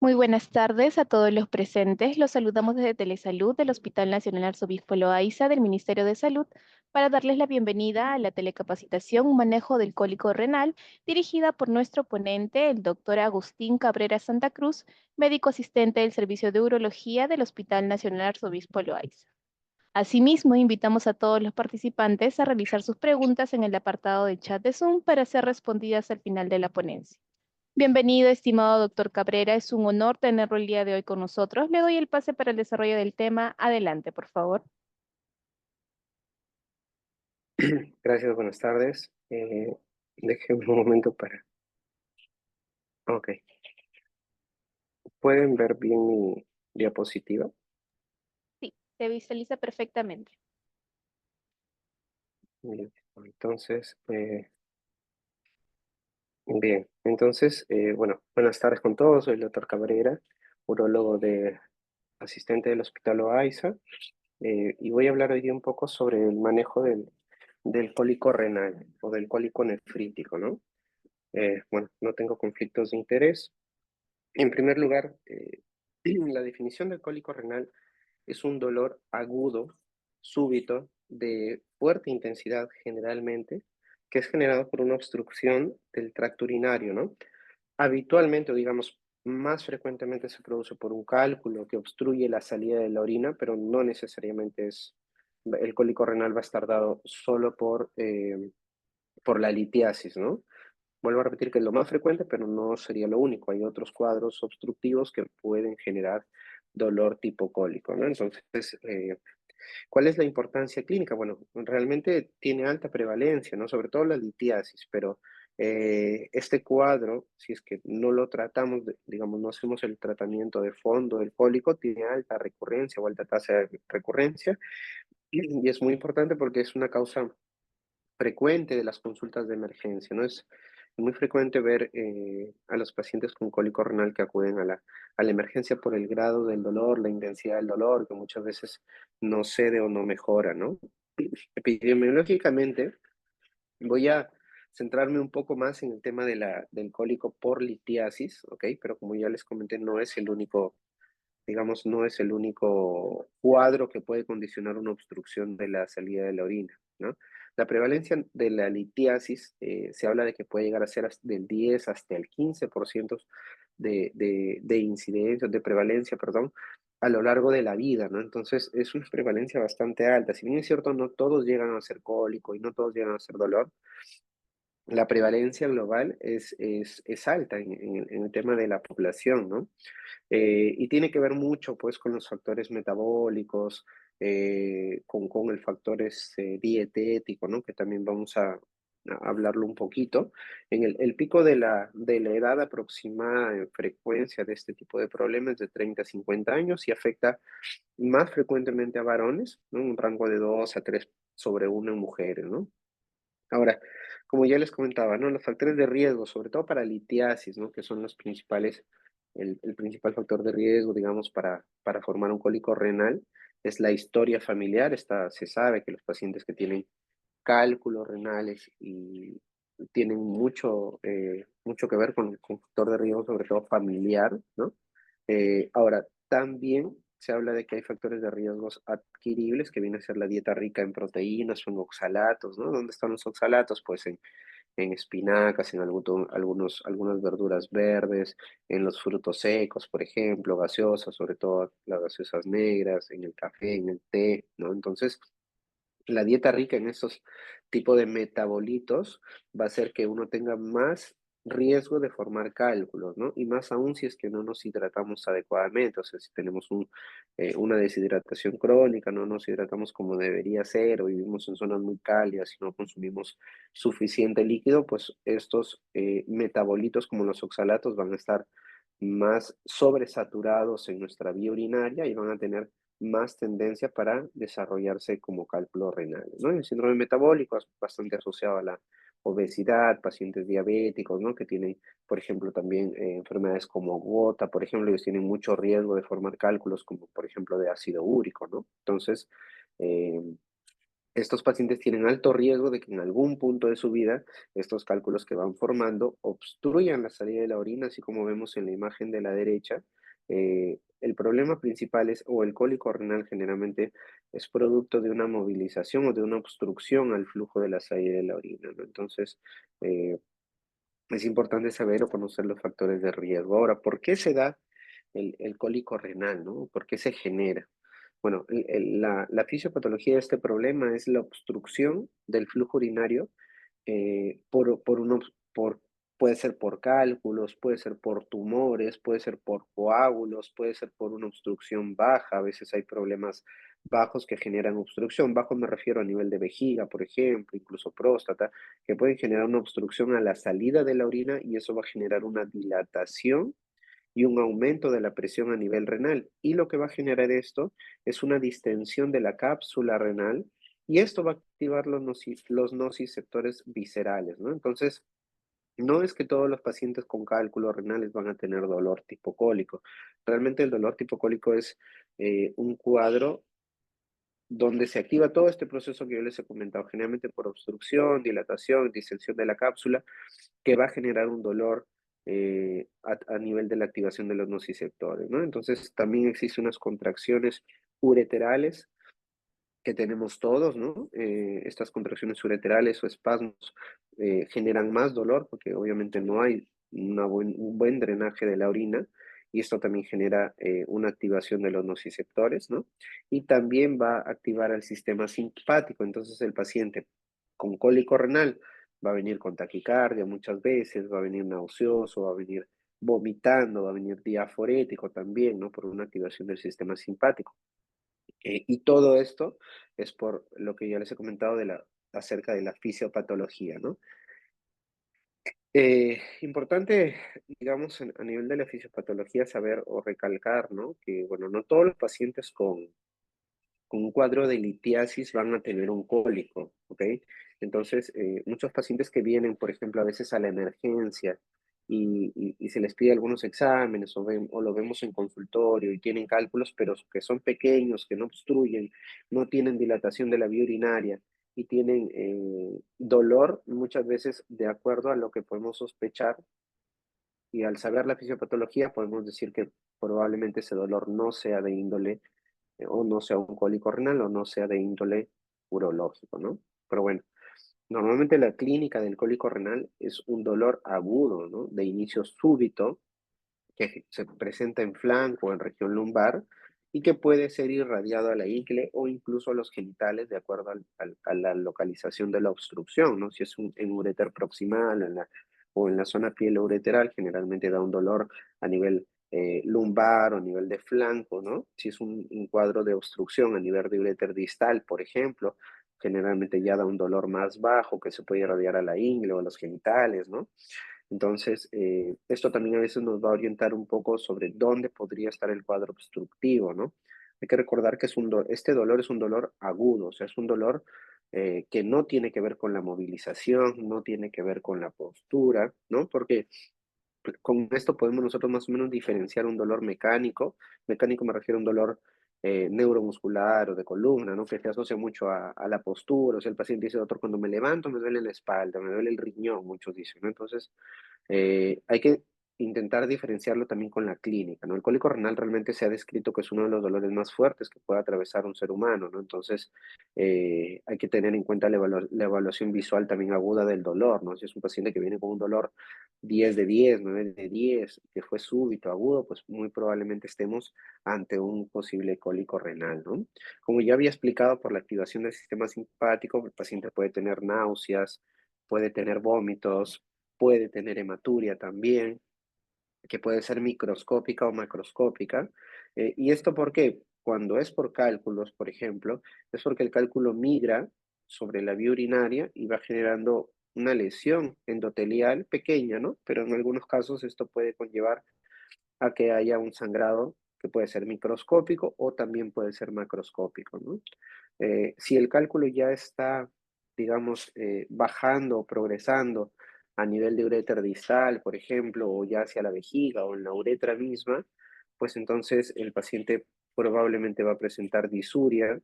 Muy buenas tardes a todos los presentes. Los saludamos desde Telesalud del Hospital Nacional Arzobispo Loaiza del Ministerio de Salud para darles la bienvenida a la telecapacitación Manejo del Cólico Renal, dirigida por nuestro ponente, el doctor Agustín Cabrera Santa Cruz, médico asistente del Servicio de Urología del Hospital Nacional Arzobispo Loaiza. Asimismo, invitamos a todos los participantes a realizar sus preguntas en el apartado de chat de Zoom para ser respondidas al final de la ponencia. Bienvenido, estimado doctor Cabrera. Es un honor tenerlo el día de hoy con nosotros. Le doy el pase para el desarrollo del tema. Adelante, por favor. Gracias, buenas tardes. Déjenme un momento para... Ok. ¿Pueden ver bien mi diapositiva? Sí, se visualiza perfectamente. Bien. Bueno, buenas tardes con todos. Soy el doctor Cabrera, urólogo asistente del Hospital Loaiza, y voy a hablar hoy día un poco sobre el manejo del cólico renal o del cólico nefrítico, ¿no? Bueno, no tengo conflictos de interés. En primer lugar, la definición del cólico renal es un dolor agudo, súbito, de fuerte intensidad generalmente, que es generado por una obstrucción del tracto urinario, ¿no? Habitualmente, o digamos, más frecuentemente se produce por un cálculo que obstruye la salida de la orina, pero no necesariamente el cólico renal va a estar dado solo por la litiasis, ¿no? Vuelvo a repetir que es lo más frecuente, pero no sería lo único. Hay otros cuadros obstructivos que pueden generar dolor tipo cólico, ¿no? Entonces, ¿cuál es la importancia clínica? Bueno, realmente tiene alta prevalencia, ¿no? Sobre todo la litiasis, pero este cuadro, si es que no lo tratamos, digamos, no hacemos el tratamiento de fondo del cólico, tiene alta recurrencia o alta tasa de recurrencia, y es muy importante porque es una causa frecuente de las consultas de emergencia, ¿no? Es muy frecuente ver a los pacientes con cólico renal que acuden a la emergencia por el grado del dolor, la intensidad del dolor, que muchas veces no cede o no mejora, ¿no? Epidemiológicamente, voy a centrarme un poco más en el tema del cólico por litiasis, ¿ok? Pero como ya les comenté, no es el único, digamos, no es el único cuadro que puede condicionar una obstrucción de la salida de la orina, ¿no? La prevalencia de la litiasis se habla de que puede llegar a ser del 10 hasta el 15% de incidencia, de prevalencia, perdón, a lo largo de la vida, ¿no? Entonces es una prevalencia bastante alta. Si bien es cierto, no todos llegan a ser cólico y no todos llegan a ser dolor, la prevalencia global es alta en el tema de la población, ¿no? Y tiene que ver mucho, pues, con los factores metabólicos, con el factor dietético, ¿no? Que también vamos a hablarlo un poquito. El pico de la edad aproximada en frecuencia de este tipo de problemas es de 30 a 50 años y afecta más frecuentemente a varones, ¿no? Un rango de 2 a 3 sobre 1 en mujeres, ¿no? Ahora, como ya les comentaba, ¿no? Los factores de riesgo, sobre todo para litiasis, ¿no? Que son los principales, el principal factor de riesgo, digamos, para formar un cólico renal, es la historia familiar. Se sabe que los pacientes que tienen cálculos renales y tienen mucho que ver con factor de riesgo, sobre todo familiar, ¿no? Ahora, también se habla de que hay factores de riesgos adquiribles, que viene a ser la dieta rica en proteínas o en oxalatos, ¿no? ¿Dónde están los oxalatos? Pues en espinacas, en algunas verduras verdes, en los frutos secos, por ejemplo, gaseosas, sobre todo las gaseosas negras, en el café, en el té, ¿no? Entonces, la dieta rica en esos tipos de metabolitos va a hacer que uno tenga más riesgo de formar cálculos, ¿no? Y más aún si es que no nos hidratamos adecuadamente, o sea, si tenemos una deshidratación crónica, no nos hidratamos como debería ser, o vivimos en zonas muy cálidas y no consumimos suficiente líquido, pues estos metabolitos como los oxalatos van a estar más sobresaturados en nuestra vía urinaria y van a tener más tendencia para desarrollarse como cálculos renales, ¿no? El síndrome metabólico es bastante asociado a la obesidad, pacientes diabéticos, ¿no? Que tienen, por ejemplo, también enfermedades como gota, por ejemplo, ellos tienen mucho riesgo de formar cálculos como, por ejemplo, de ácido úrico, ¿no? Entonces, eh, estos pacientes tienen alto riesgo de que en algún punto de su vida estos cálculos que van formando obstruyan la salida de la orina, así como vemos en la imagen de la derecha. El problema principal es, o el cólico renal generalmente es producto de una movilización o de una obstrucción al flujo de la salida de la orina, ¿no? Entonces, eh, es importante saber o conocer los factores de riesgo. Ahora, ¿por qué se da el cólico renal, ¿no? ¿Por qué se genera? Bueno, la fisiopatología de este problema es la obstrucción del flujo urinario puede ser por cálculos, puede ser por tumores, puede ser por coágulos, puede ser por una obstrucción baja. A veces hay problemas bajos que generan obstrucción. Bajo me refiero a nivel de vejiga, por ejemplo, incluso próstata, que pueden generar una obstrucción a la salida de la orina y eso va a generar una dilatación y un aumento de la presión a nivel renal. Y lo que va a generar esto es una distensión de la cápsula renal y esto va a activar los nociceptores viscerales, ¿no? Entonces, no es que todos los pacientes con cálculos renales van a tener dolor tipo cólico. Realmente el dolor tipo cólico es un cuadro donde se activa todo este proceso que yo les he comentado, generalmente por obstrucción, dilatación, distensión de la cápsula, que va a generar un dolor a nivel de la activación de los nociceptores, ¿no? Entonces también existen unas contracciones ureterales que tenemos todos, ¿no? Estas contracciones ureterales o espasmos generan más dolor porque obviamente no hay un buen drenaje de la orina y esto también genera una activación de los nociceptores, ¿no? Y también va a activar al sistema simpático, entonces el paciente con cólico renal va a venir con taquicardia muchas veces, va a venir nauseoso, va a venir vomitando, va a venir diaforético también, ¿no? Por una activación del sistema simpático. Y todo esto es por lo que ya les he comentado acerca de la fisiopatología, ¿no? Importante, digamos, a nivel de la fisiopatología, saber o recalcar, ¿no? Que, bueno, no todos los pacientes con un cuadro de litiasis van a tener un cólico, ¿ok? Entonces, muchos pacientes que vienen, por ejemplo, a veces a la emergencia y se les pide algunos exámenes o lo vemos en consultorio y tienen cálculos, pero que son pequeños, que no obstruyen, no tienen dilatación de la vía urinaria y tienen dolor muchas veces de acuerdo a lo que podemos sospechar y al saber la fisiopatología podemos decir que probablemente ese dolor no sea de índole o no sea un cólico renal o no sea de índole urológico, ¿no? Pero bueno, normalmente la clínica del cólico renal es un dolor agudo, ¿no? De inicio súbito, que se presenta en flanco o en región lumbar y que puede ser irradiado a la ingle o incluso a los genitales de acuerdo a la localización de la obstrucción, ¿no? Si es en uréter proximal o en la zona pielo-ureteral, generalmente da un dolor a nivel lumbar o a nivel de flanco, ¿no? Si es un cuadro de obstrucción a nivel de uréter distal, por ejemplo, generalmente ya da un dolor más bajo que se puede irradiar a la ingle o a los genitales, ¿no? Entonces, esto también a veces nos va a orientar un poco sobre dónde podría estar el cuadro obstructivo, ¿no? Hay que recordar que este dolor es un dolor agudo, o sea, es un dolor que no tiene que ver con la movilización, no tiene que ver con la postura, ¿no? Porque con esto podemos nosotros más o menos diferenciar un dolor mecánico. Mecánico me refiero a un dolor neuromuscular o de columna, ¿no? Que se asocia mucho a la postura. O sea, el paciente dice, doctor, cuando me levanto me duele la espalda, me duele el riñón, muchos dicen, ¿no? Entonces, hay que intentar diferenciarlo también con la clínica, ¿no? El cólico renal realmente se ha descrito que es uno de los dolores más fuertes que puede atravesar un ser humano, ¿no? Entonces, hay que tener en cuenta la evaluación visual también aguda del dolor, ¿no? Si es un paciente que viene con un dolor 10 de 10, 9 de 10, que fue súbito, agudo, pues muy probablemente estemos ante un posible cólico renal, ¿no? Como ya había explicado, por la activación del sistema simpático, el paciente puede tener náuseas, puede tener vómitos, puede tener hematuria también, que puede ser microscópica o macroscópica. ¿Y esto por qué? Cuando es por cálculos, por ejemplo, es porque el cálculo migra sobre la vía urinaria y va generando una lesión endotelial pequeña, ¿no? Pero en algunos casos esto puede conllevar a que haya un sangrado que puede ser microscópico o también puede ser macroscópico, ¿no? Si el cálculo ya está, digamos, bajando o progresando a nivel de uréter distal, por ejemplo, o ya hacia la vejiga o en la uretra misma, pues entonces el paciente probablemente va a presentar disuria,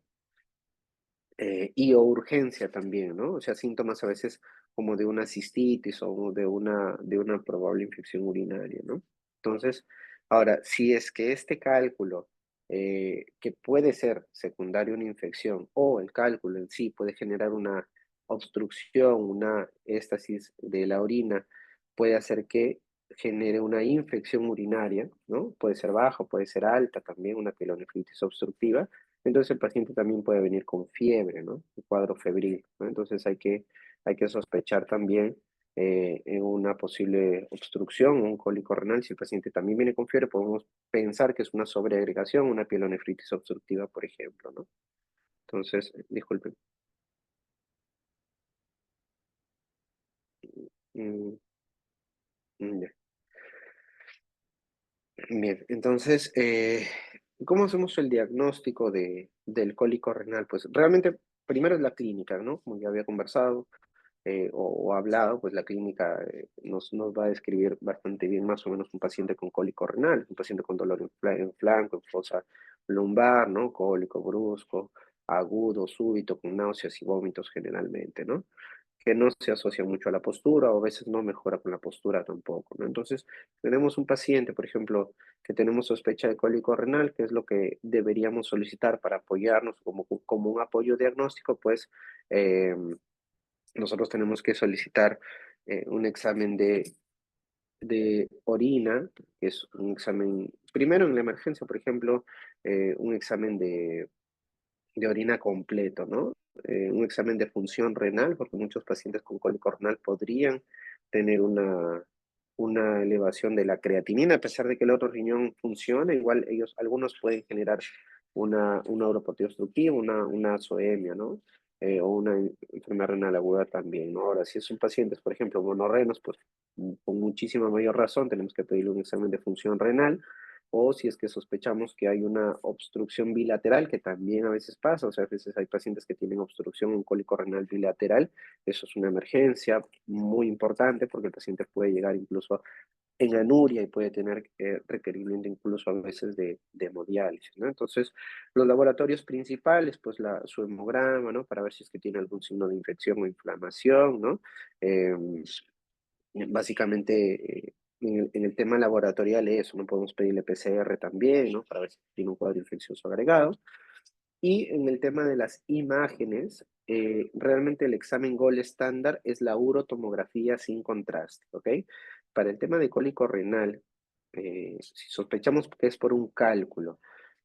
y o urgencia también, ¿no? O sea, síntomas a veces como de una cistitis o de una probable infección urinaria, ¿no? Entonces, ahora, si es que este cálculo, que puede ser secundario a una infección o el cálculo en sí puede generar una obstrucción, una éstasis de la orina, puede hacer que genere una infección urinaria, ¿no? Puede ser baja, puede ser alta también, una pielonefritis obstructiva, entonces el paciente también puede venir con fiebre, ¿no? Un cuadro febril, ¿no? Entonces hay que sospechar también en una posible obstrucción o un cólico renal. Si el paciente también viene con fiebre, podemos pensar que es una sobreagregación, una pielonefritis obstructiva, por ejemplo, ¿no? Entonces, disculpen. Mm, ya. Bien, entonces, ¿cómo hacemos el diagnóstico del cólico renal? Pues realmente, primero es la clínica, ¿no? Como ya había conversado, o hablado, pues la clínica nos va a describir bastante bien más o menos un paciente con cólico renal, un paciente con dolor en flanco, en fosa lumbar, ¿no? Cólico brusco, agudo, súbito, con náuseas y vómitos generalmente, ¿no? Que no se asocia mucho a la postura o a veces no mejora con la postura tampoco, ¿no? Entonces, tenemos un paciente, por ejemplo, que tenemos sospecha de cólico renal, que es lo que deberíamos solicitar para apoyarnos como un apoyo diagnóstico, pues nosotros tenemos que solicitar un examen de orina, que es un examen, primero en la emergencia, por ejemplo, un examen de orina completo, ¿no? Un examen de función renal, porque muchos pacientes con cólico renal podrían tener una elevación de la creatinina, a pesar de que el otro riñón funciona, igual ellos, algunos pueden generar una uropatía obstructiva, una azoemia, ¿no? O una enfermedad renal aguda también, ¿no? Ahora, si son pacientes, por ejemplo, monorrenos, pues con muchísima mayor razón tenemos que pedirle un examen de función renal, o si es que sospechamos que hay una obstrucción bilateral, que también a veces pasa, o sea, a veces hay pacientes que tienen obstrucción, un cólico renal bilateral, eso es una emergencia muy importante porque el paciente puede llegar incluso en anuria y puede tener requerimiento incluso a veces de hemodiálisis, ¿no? Entonces, los laboratorios principales, pues su hemograma, ¿no? Para ver si es que tiene algún signo de infección o inflamación, ¿no? Básicamente, en el tema laboratorial eso, no podemos pedirle PCR también, ¿no? Para ver si tiene un cuadro infeccioso agregado. Y en el tema de las imágenes, realmente el examen Gold estándar es la urotomografía sin contraste, ¿ok? Para el tema de cólico renal, si sospechamos que es por un cálculo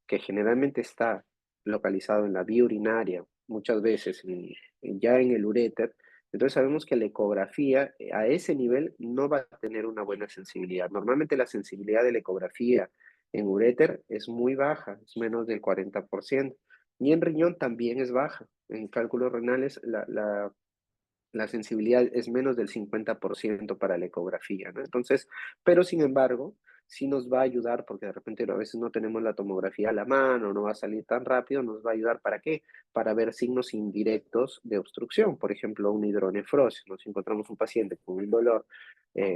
que generalmente está localizado en la vía urinaria, muchas veces ya en el uréter, entonces sabemos que la ecografía a ese nivel no va a tener una buena sensibilidad. Normalmente la sensibilidad de la ecografía en uréter es muy baja, es menos del 40%, y en riñón también es baja. En cálculos renales la sensibilidad es menos del 50% para la ecografía, ¿no? Entonces, pero sin embargo, sí nos va a ayudar, porque de repente a veces no tenemos la tomografía a la mano, no va a salir tan rápido, nos va a ayudar ¿para qué? Para ver signos indirectos de obstrucción, por ejemplo, una hidronefrosis. Nos encontramos un paciente con un dolor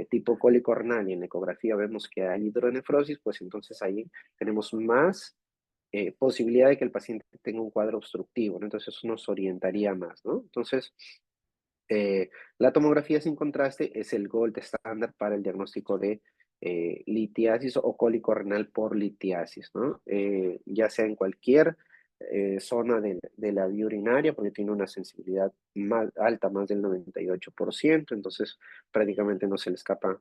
tipo cólico renal y en la ecografía vemos que hay hidronefrosis, pues entonces ahí tenemos más posibilidad de que el paciente tenga un cuadro obstructivo, ¿no? Entonces eso nos orientaría más, ¿no? Entonces, la tomografía sin contraste es el gold estándar para el diagnóstico de litiasis o cólico renal por litiasis, ¿no? Ya sea en cualquier zona de la vía urinaria, porque tiene una sensibilidad más alta, más del 98%, entonces prácticamente no se le escapa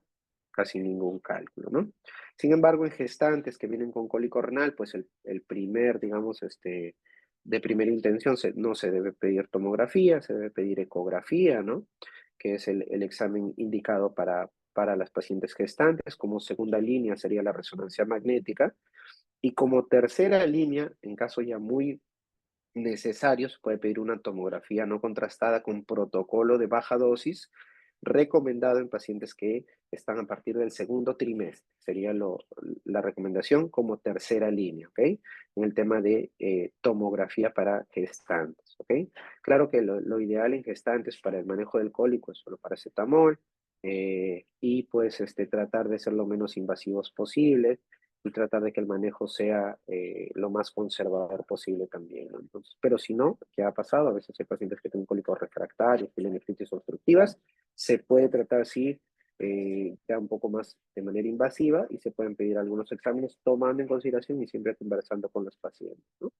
casi ningún cálculo, ¿no? Sin embargo, en gestantes que vienen con cólico renal, pues el primer, digamos, de primera intención no se debe pedir tomografía, se debe pedir ecografía, ¿no? Que es el examen indicado para las pacientes gestantes. Como segunda línea sería la resonancia magnética. Y como tercera línea, en caso ya muy necesario, se puede pedir una tomografía no contrastada con protocolo de baja dosis, recomendado en pacientes que están a partir del segundo trimestre. Sería la recomendación como tercera línea, ¿ok? En el tema de tomografía para gestantes, ¿ok? Claro que lo ideal en gestantes para el manejo del cólico es solo paracetamol y pues tratar de ser lo menos invasivos posible. y tratar de que el manejo sea lo más conservador posible también, ¿no? Entonces, pero si no, ¿qué ha pasado? A veces hay pacientes que tienen cólicos refractarios, pielonefritis obstructivas, se puede tratar, sí, ya un poco más de manera invasiva y se pueden pedir algunos exámenes tomando en consideración y siempre conversando con los pacientes, ¿no?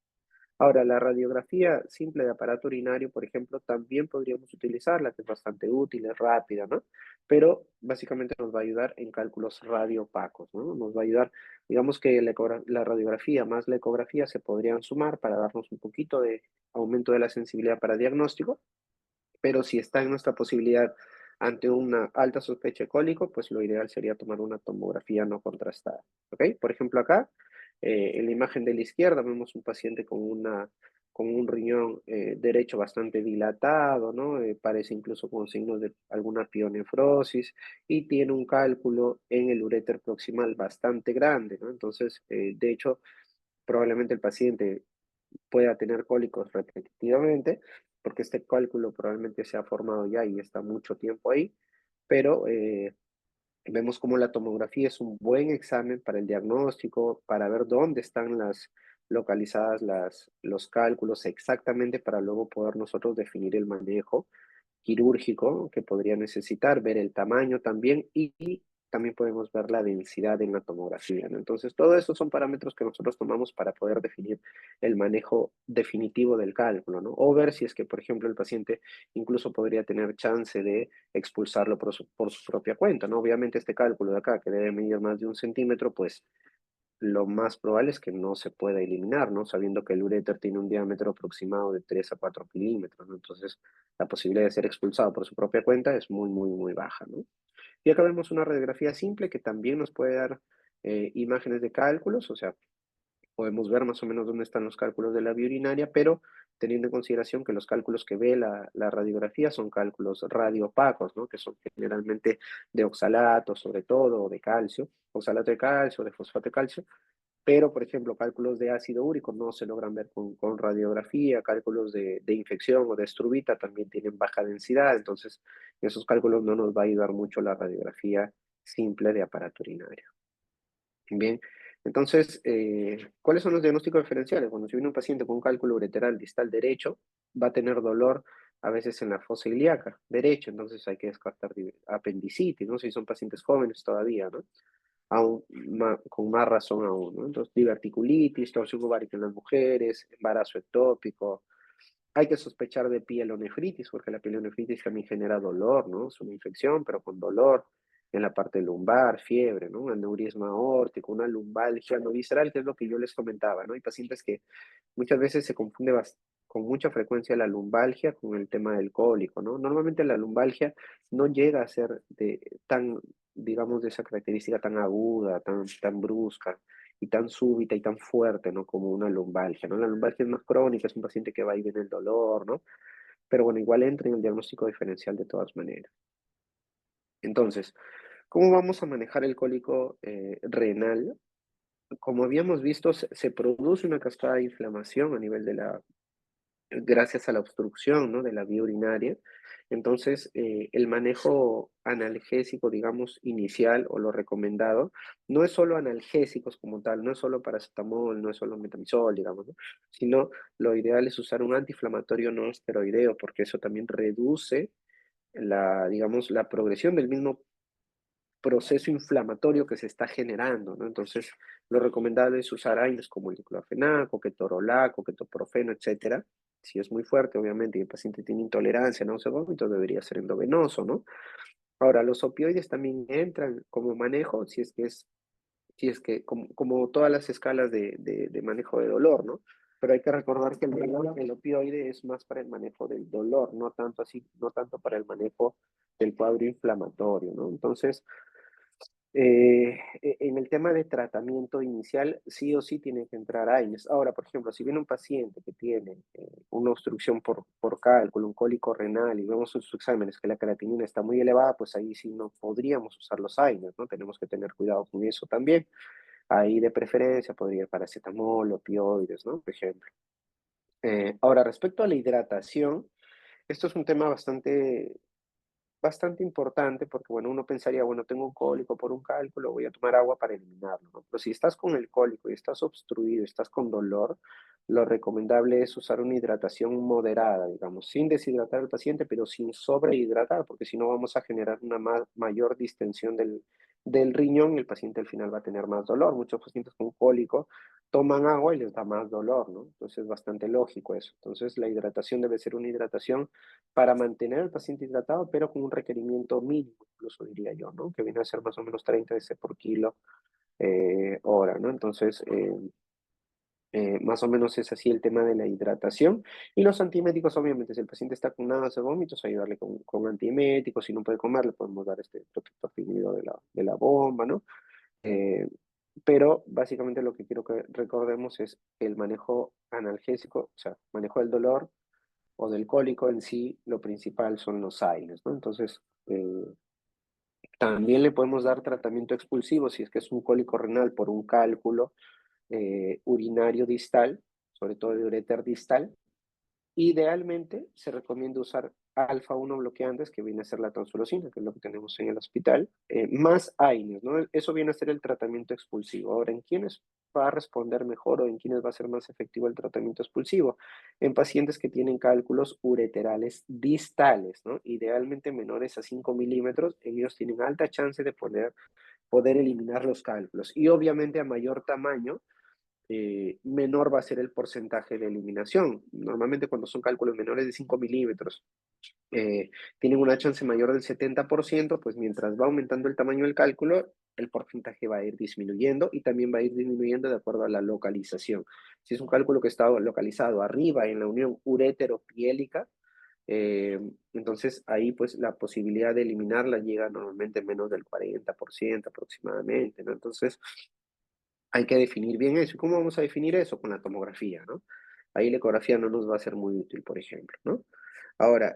Ahora, la radiografía simple de aparato urinario, por ejemplo, también podríamos utilizarla, que es bastante útil, es rápida, ¿no? Pero básicamente nos va a ayudar en cálculos radiopacos, ¿no? Nos va a ayudar, digamos que la radiografía más la ecografía se podrían sumar para darnos un poquito de aumento de la sensibilidad para diagnóstico, pero si está en nuestra posibilidad ante una alta sospecha de cólico, pues lo ideal sería tomar una tomografía no contrastada, ¿ok? Por ejemplo, acá, en la imagen de la izquierda vemos un paciente con un riñón derecho bastante dilatado, ¿no? Parece incluso con signos de alguna pionefrosis y tiene un cálculo en el uréter proximal bastante grande, ¿no? Entonces, de hecho, probablemente el paciente pueda tener cólicos repetitivamente, porque este cálculo probablemente se ha formado ya y está mucho tiempo ahí, pero vemos como la tomografía es un buen examen para el diagnóstico, para ver dónde están localizadas los cálculos exactamente para luego poder nosotros definir el manejo quirúrgico que podría necesitar, ver el tamaño también y también podemos ver la densidad en la tomografía, ¿no? Entonces, todo eso son parámetros que nosotros tomamos para poder definir el manejo definitivo del cálculo, ¿no? O ver si es que, por ejemplo, el paciente incluso podría tener chance de expulsarlo por su propia cuenta, ¿no? Obviamente este cálculo de acá, que debe medir más de 1 centímetro, pues lo más probable es que no se pueda eliminar, ¿no? Sabiendo que el uréter tiene un diámetro aproximado de 3 a 4 milímetros, ¿no? Entonces, la posibilidad de ser expulsado por su propia cuenta es muy, muy, muy baja, ¿no? Y acá vemos una radiografía simple que también nos puede dar imágenes de cálculos, o sea, podemos ver más o menos dónde están los cálculos de la vía urinaria, pero teniendo en consideración que los cálculos que ve la radiografía son cálculos radiopacos, ¿no? Que son generalmente de oxalato, sobre todo, o de calcio, oxalato de calcio, de fosfato de calcio, pero, por ejemplo, cálculos de ácido úrico no se logran ver con radiografía, cálculos de infección o de estrubita también tienen baja densidad, entonces esos cálculos no nos va a ayudar mucho la radiografía simple de aparato urinario. Bien, entonces, ¿cuáles son los diagnósticos diferenciales? Bueno, si viene un paciente con un cálculo ureteral distal derecho, va a tener dolor a veces en la fosa ilíaca derecha, entonces hay que descartar apendicitis, ¿no? Si son pacientes jóvenes todavía, ¿no? Con más razón aún, ¿no? Entonces, diverticulitis, torsión ovárica en las mujeres, embarazo ectópico. Hay que sospechar de pielonefritis, porque la pielonefritis también genera dolor, ¿no? Es una infección, pero con dolor en la parte lumbar, fiebre, ¿no? Un aneurisma aórtico, una lumbalgia no visceral, que es lo que yo les comentaba, ¿no? Hay pacientes que muchas veces se confunde con mucha frecuencia la lumbalgia con el tema del cólico, ¿no? Normalmente la lumbalgia no llega a ser tan, digamos, de esa característica tan aguda, tan brusca y tan súbita y tan fuerte, ¿no? Como una lumbalgia, ¿no? La lumbalgia es más crónica, es un paciente que va y viene el dolor, ¿no? Pero bueno, igual entra en el diagnóstico diferencial de todas maneras. Entonces, ¿cómo vamos a manejar el cólico renal? Como habíamos visto, se produce una cascada de inflamación a nivel de gracias a la obstrucción, ¿no? De la vía urinaria. Entonces, el manejo analgésico, digamos, inicial o lo recomendado, no es solo analgésicos como tal, no es solo paracetamol, no es solo metamizol, digamos, ¿no? Sino lo ideal es usar un antiinflamatorio no esteroideo, porque eso también reduce digamos, la progresión del mismo proceso inflamatorio que se está generando, ¿no? Entonces, lo recomendable es usar AINES como el diclofenaco, ketorolaco, ketoprofeno, etcétera. Si es muy fuerte, obviamente, y el paciente tiene intolerancia, náusea, vómito, debería ser endovenoso, ¿no? Ahora, los opioides también entran como manejo, si es que, como todas las escalas de manejo de dolor, ¿no? Pero hay que recordar que el opioide es más para el manejo del dolor, no tanto así, no tanto para el manejo del cuadro inflamatorio, ¿no? Entonces, en el tema de tratamiento inicial, sí o sí tiene que entrar AINES. Ahora, por ejemplo, si viene un paciente que tiene una obstrucción por cálculo, un cólico renal, y vemos en sus exámenes que la creatinina está muy elevada, pues ahí sí no podríamos usar los AINES, ¿no? Tenemos que tener cuidado con eso también. Ahí de preferencia podría ir paracetamol, opioides, ¿no? Por ejemplo. Ahora, respecto a la hidratación, esto es un tema bastante bastante importante porque, bueno, uno pensaría, bueno, tengo un cólico por un cálculo, voy a tomar agua para eliminarlo, ¿no? Pero si estás con el cólico y estás obstruido, estás con dolor, lo recomendable es usar una hidratación moderada, digamos, sin deshidratar al paciente, pero sin sobrehidratar, porque si no vamos a generar una mayor distensión del riñón y el paciente al final va a tener más dolor. Muchos pacientes con cólico toman agua y les da más dolor, ¿no? Entonces es bastante lógico eso. Entonces la hidratación debe ser una hidratación para mantener al paciente hidratado, pero con un requerimiento mínimo, incluso diría yo, ¿no? Que viene a ser más o menos 30 cc por kilo hora, ¿no? Entonces, más o menos es así el tema de la hidratación. Y los antiméticos, obviamente, si el paciente está con náuseas o vómitos, ayudarle con antiméticos. Si no puede comer, le podemos dar este protector fluido de la bomba, ¿no? Eh, pero básicamente lo que quiero que recordemos es el manejo analgésico, o sea, manejo del dolor o del cólico en sí, lo principal son los AINES, ¿no? Entonces, también le podemos dar tratamiento expulsivo si es que es un cólico renal por un cálculo urinario distal, sobre todo de uréter distal. Idealmente se recomienda usar alfa-1 bloqueantes, que viene a ser la tansulosina, que es lo que tenemos en el hospital, más AINES, ¿no? Eso viene a ser el tratamiento expulsivo. Ahora, ¿en quiénes va a responder mejor o en quiénes va a ser más efectivo el tratamiento expulsivo? En pacientes que tienen cálculos ureterales distales, ¿no? Idealmente menores a 5 milímetros, ellos tienen alta chance de poder eliminar los cálculos. Y obviamente a mayor tamaño, menor va a ser el porcentaje de eliminación. Normalmente cuando son cálculos menores de 5 milímetros, tienen una chance mayor del 70%, pues mientras va aumentando el tamaño del cálculo, el porcentaje va a ir disminuyendo y también va a ir disminuyendo de acuerdo a la localización. Si es un cálculo que está localizado arriba en la unión urétero-piélica, entonces ahí pues la posibilidad de eliminarla llega normalmente a menos del 40% aproximadamente, ¿no? Entonces hay que definir bien eso. ¿Y cómo vamos a definir eso? Con la tomografía, ¿no? Ahí la ecografía no nos va a ser muy útil, por ejemplo, ¿no? Ahora,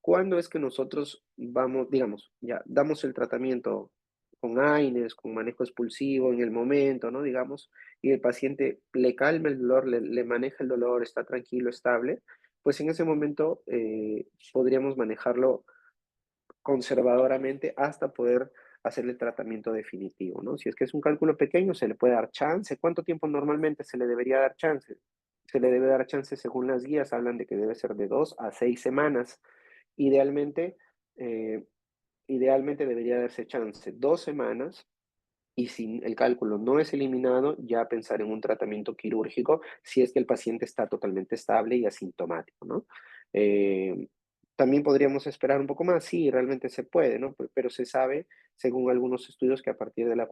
¿cuándo es que nosotros vamos, digamos, ya damos el tratamiento con AINES, con manejo expulsivo en el momento, ¿no? Digamos, y el paciente le calma el dolor, le maneja el dolor, está tranquilo, estable, pues en ese momento podríamos manejarlo conservadoramente hasta poder hacer el tratamiento definitivo, ¿no? Si es que es un cálculo pequeño, se le puede dar chance. ¿Cuánto tiempo normalmente se le debería dar chance? Se le debe dar chance según las guías, hablan de que debe ser de 2 a 6 semanas. Idealmente, eh, idealmente debería darse chance 2 semanas y si el cálculo no es eliminado, ya pensar en un tratamiento quirúrgico si es que el paciente está totalmente estable y asintomático, ¿no? Eh, también podríamos esperar un poco más, sí, realmente se puede, ¿no? Pero se sabe, según algunos estudios, que a partir de las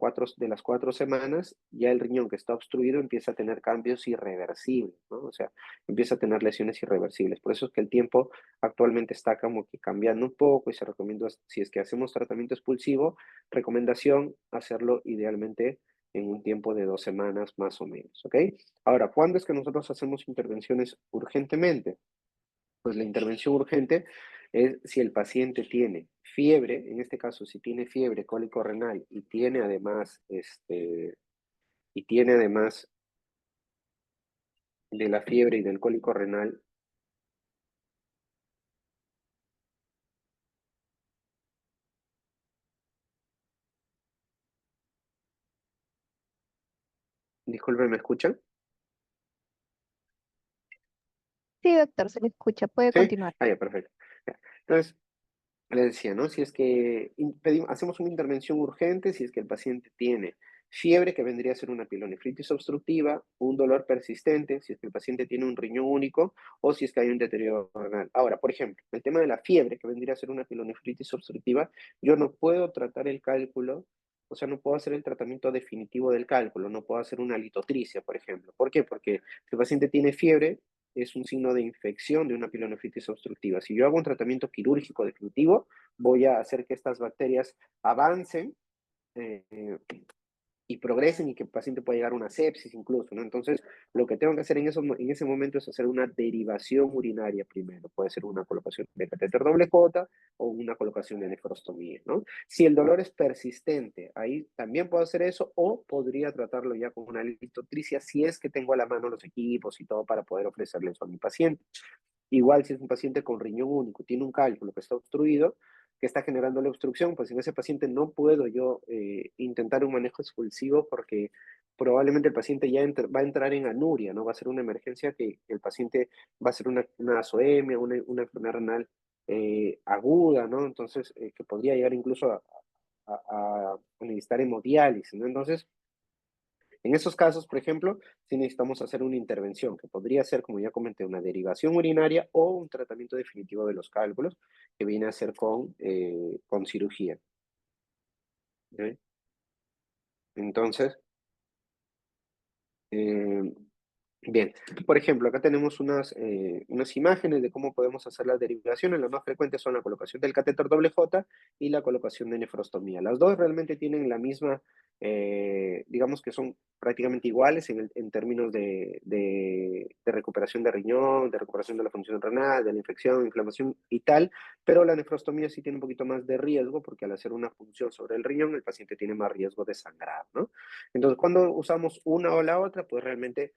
4 semanas, ya el riñón que está obstruido empieza a tener cambios irreversibles, ¿no? O sea, empieza a tener lesiones irreversibles. Por eso es que el tiempo actualmente está como que cambiando un poco y se recomienda, si es que hacemos tratamiento expulsivo, recomendación, hacerlo idealmente en un tiempo de 2 semanas más o menos, ¿ok? Ahora, ¿cuándo es que nosotros hacemos intervenciones urgentemente? Pues la intervención urgente es si el paciente tiene fiebre, en este caso, si tiene fiebre, cólico renal y tiene además de la fiebre y del cólico renal, disculpe, ¿me escuchan? Sí, doctor, se le escucha. Puede Sí, continuar. ah, ya, perfecto. Ya. Entonces, le decía, ¿no? Si es que hacemos una intervención urgente, si es que el paciente tiene fiebre, que vendría a ser una pielonefritis obstructiva, un dolor persistente, si es que el paciente tiene un riñón único, o si es que hay un deterioro renal. Ahora, por ejemplo, el tema de la fiebre, que vendría a ser una pielonefritis obstructiva, yo no puedo tratar el cálculo, o sea, no puedo hacer el tratamiento definitivo del cálculo, no puedo hacer una litotricia, por ejemplo. ¿Por qué? Porque si el paciente tiene fiebre, es un signo de infección de una pielonefritis obstructiva. Si yo hago un tratamiento quirúrgico definitivo, voy a hacer que estas bacterias avancen eh, y progresen y que el paciente pueda llegar a una sepsis incluso, ¿no? Entonces, lo que tengo que hacer en ese momento es hacer una derivación urinaria primero. Puede ser una colocación de catéter doble J o una colocación de nefrostomía, ¿no? Si el dolor es persistente, ahí también puedo hacer eso o podría tratarlo ya con una litotricia si es que tengo a la mano los equipos y todo para poder ofrecerle eso a mi paciente. Igual si es un paciente con riñón único, tiene un cálculo que está obstruido, que está generando la obstrucción, pues en ese paciente no puedo yo intentar un manejo expulsivo porque probablemente el paciente ya va a entrar en anuria, ¿no? Va a ser una emergencia que el paciente va a ser una azoemia, una enfermedad renal aguda, ¿no? Entonces, que podría llegar incluso a necesitar hemodiálisis, ¿no? Entonces, en esos casos, por ejemplo, sí necesitamos hacer una intervención, que podría ser, como ya comenté, una derivación urinaria o un tratamiento definitivo de los cálculos, que viene a ser con cirugía. ¿Ok? Entonces, eh, bien, por ejemplo, acá tenemos unas imágenes de cómo podemos hacer las derivaciones. Las más frecuentes son la colocación del catéter doble J y la colocación de nefrostomía. Las dos realmente tienen la misma, digamos que son prácticamente iguales en términos de recuperación de riñón, de recuperación de la función renal, de la infección, inflamación y tal, pero la nefrostomía sí tiene un poquito más de riesgo porque al hacer una punción sobre el riñón, el paciente tiene más riesgo de sangrar, ¿no? Entonces, cuando usamos una o la otra, pues realmente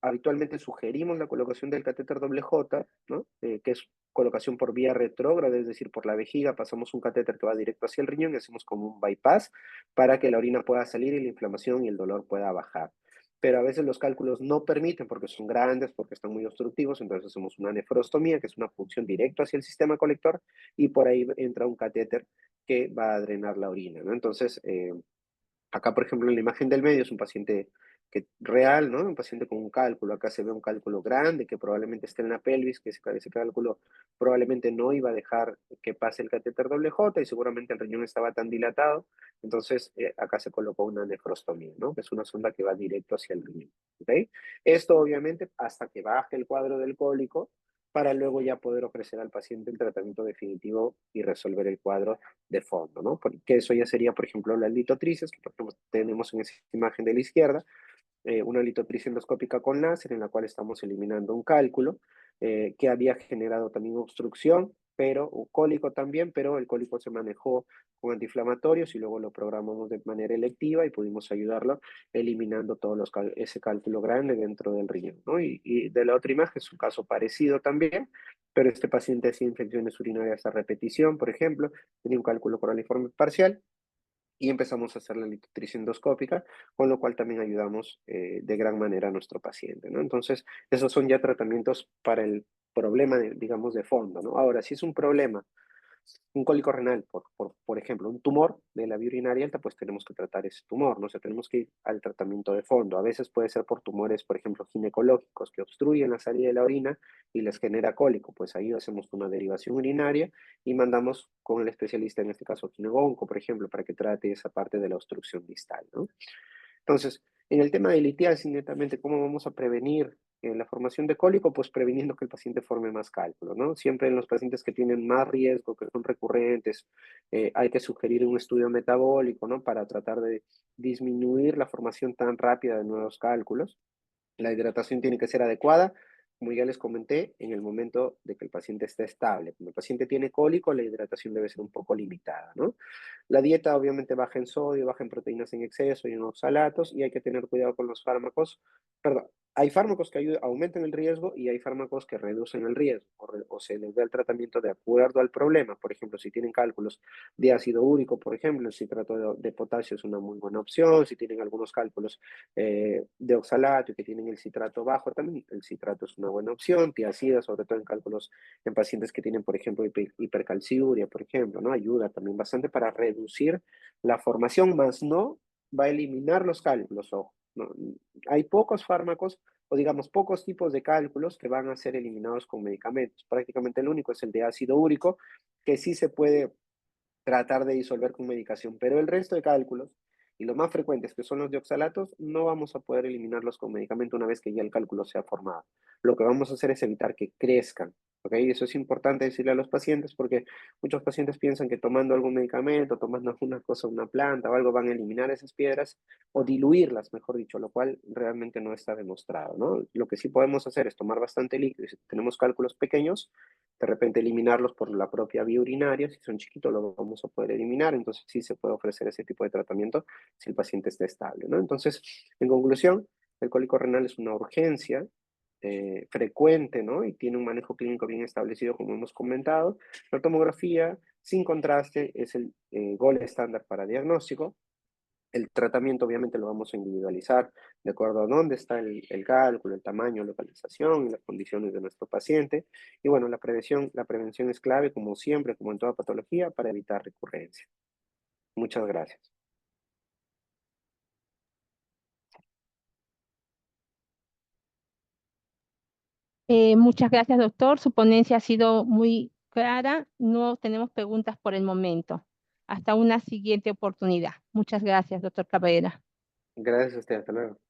habitualmente sugerimos la colocación del catéter doble J, ¿no? Que es colocación por vía retrógrada, es decir, por la vejiga, pasamos un catéter que va directo hacia el riñón y hacemos como un bypass para que la orina pueda salir y la inflamación y el dolor pueda bajar. Pero a veces los cálculos no permiten porque son grandes, porque están muy obstructivos, entonces hacemos una nefrostomía, que es una punción directa hacia el sistema colector, y por ahí entra un catéter que va a drenar la orina, ¿no? Entonces, acá, por ejemplo, en la imagen del medio es un paciente real, ¿no? Un paciente con un cálculo. Acá se ve un cálculo grande que probablemente esté en la pelvis, que ese cálculo probablemente no iba a dejar que pase el catéter doble J y seguramente el riñón estaba tan dilatado. Entonces, acá se colocó una nefrostomía, ¿no? Que es una sonda que va directo hacia el riñón. ¿Ok? Esto, obviamente, hasta que baje el cuadro del cólico, para luego ya poder ofrecer al paciente el tratamiento definitivo y resolver el cuadro de fondo, ¿no? Porque eso ya sería, por ejemplo, las litotrices, que por ejemplo tenemos en esa imagen de la izquierda, una litotricia endoscópica con láser en la cual estamos eliminando un cálculo que había generado también obstrucción, pero o cólico también, pero el cólico se manejó con antiinflamatorios y luego lo programamos de manera electiva y pudimos ayudarlo eliminando ese cálculo grande dentro del riñón, ¿no? Y de la otra imagen es un caso parecido también, pero este paciente hacía infecciones urinarias a repetición, por ejemplo, tenía un cálculo coraliforme parcial y empezamos a hacer la litotricia endoscópica, con lo cual también ayudamos de gran manera a nuestro paciente, ¿no? Entonces, esos son ya tratamientos para el problema, digamos, de fondo, ¿no? Ahora, si es un problema un cólico renal, por ejemplo, un tumor de la vía urinaria alta, pues tenemos que tratar ese tumor, ¿no? O sea, tenemos que ir al tratamiento de fondo. A veces puede ser por tumores, por ejemplo, ginecológicos que obstruyen la salida de la orina y les genera cólico. Pues ahí hacemos una derivación urinaria y mandamos con el especialista, en este caso gineconco, por ejemplo, para que trate esa parte de la obstrucción distal, ¿no? Entonces, en el tema de litiasis, netamente, ¿cómo vamos a prevenir la formación de cólico? Pues previniendo que el paciente forme más cálculo, ¿no? Siempre en los pacientes que tienen más riesgo, que son recurrentes, hay que sugerir un estudio metabólico, ¿no? Para tratar de disminuir la formación tan rápida de nuevos cálculos. La hidratación tiene que ser adecuada, como ya les comenté, en el momento de que el paciente esté estable. Cuando el paciente tiene cólico, la hidratación debe ser un poco limitada, ¿no? La dieta obviamente baja en sodio, baja en proteínas en exceso y en oxalatos, y hay que tener cuidado con los fármacos. Perdón, hay fármacos que aumentan el riesgo y hay fármacos que reducen el riesgo, o se les da el tratamiento de acuerdo al problema. Por ejemplo, si tienen cálculos de ácido úrico, por ejemplo, el citrato de potasio es una muy buena opción. Si tienen algunos cálculos de oxalato y que tienen el citrato bajo, también el citrato es una buena opción. Tiacida, sobre todo en cálculos en pacientes que tienen, por ejemplo, hipercalciuria, por ejemplo, ¿no? Ayuda también bastante para reducir la formación, más no va a eliminar los cálculos, ojo. No, hay pocos fármacos o digamos pocos tipos de cálculos que van a ser eliminados con medicamentos. Prácticamente el único es el de ácido úrico, que sí se puede tratar de disolver con medicación, pero el resto de cálculos, y los más frecuentes que son los de oxalatos, no vamos a poder eliminarlos con medicamento una vez que ya el cálculo se ha formado. Lo que vamos a hacer es evitar que crezcan, ¿ok? Eso es importante decirle a los pacientes porque muchos pacientes piensan que tomando algún medicamento, tomando alguna cosa, una planta o algo, van a eliminar esas piedras o diluirlas, mejor dicho, lo cual realmente no está demostrado, ¿no? Lo que sí podemos hacer es tomar bastante líquido y si tenemos cálculos pequeños, de repente eliminarlos por la propia vía urinaria, si son chiquitos lo vamos a poder eliminar, entonces sí se puede ofrecer ese tipo de tratamiento si el paciente está estable, ¿no? Entonces, en conclusión, el cólico renal es una urgencia, frecuente, ¿no? Y tiene un manejo clínico bien establecido, como hemos comentado. La tomografía sin contraste es el gold estándar para diagnóstico. El tratamiento obviamente lo vamos a individualizar de acuerdo a dónde está el cálculo, el tamaño, localización y las condiciones de nuestro paciente. Y bueno, la prevención es clave, como siempre, como en toda patología, para evitar recurrencia. Muchas gracias. Muchas gracias, doctor. Su ponencia ha sido muy clara. No tenemos preguntas por el momento. Hasta una siguiente oportunidad. Muchas gracias, doctor Cabrera. Gracias a usted, hasta luego.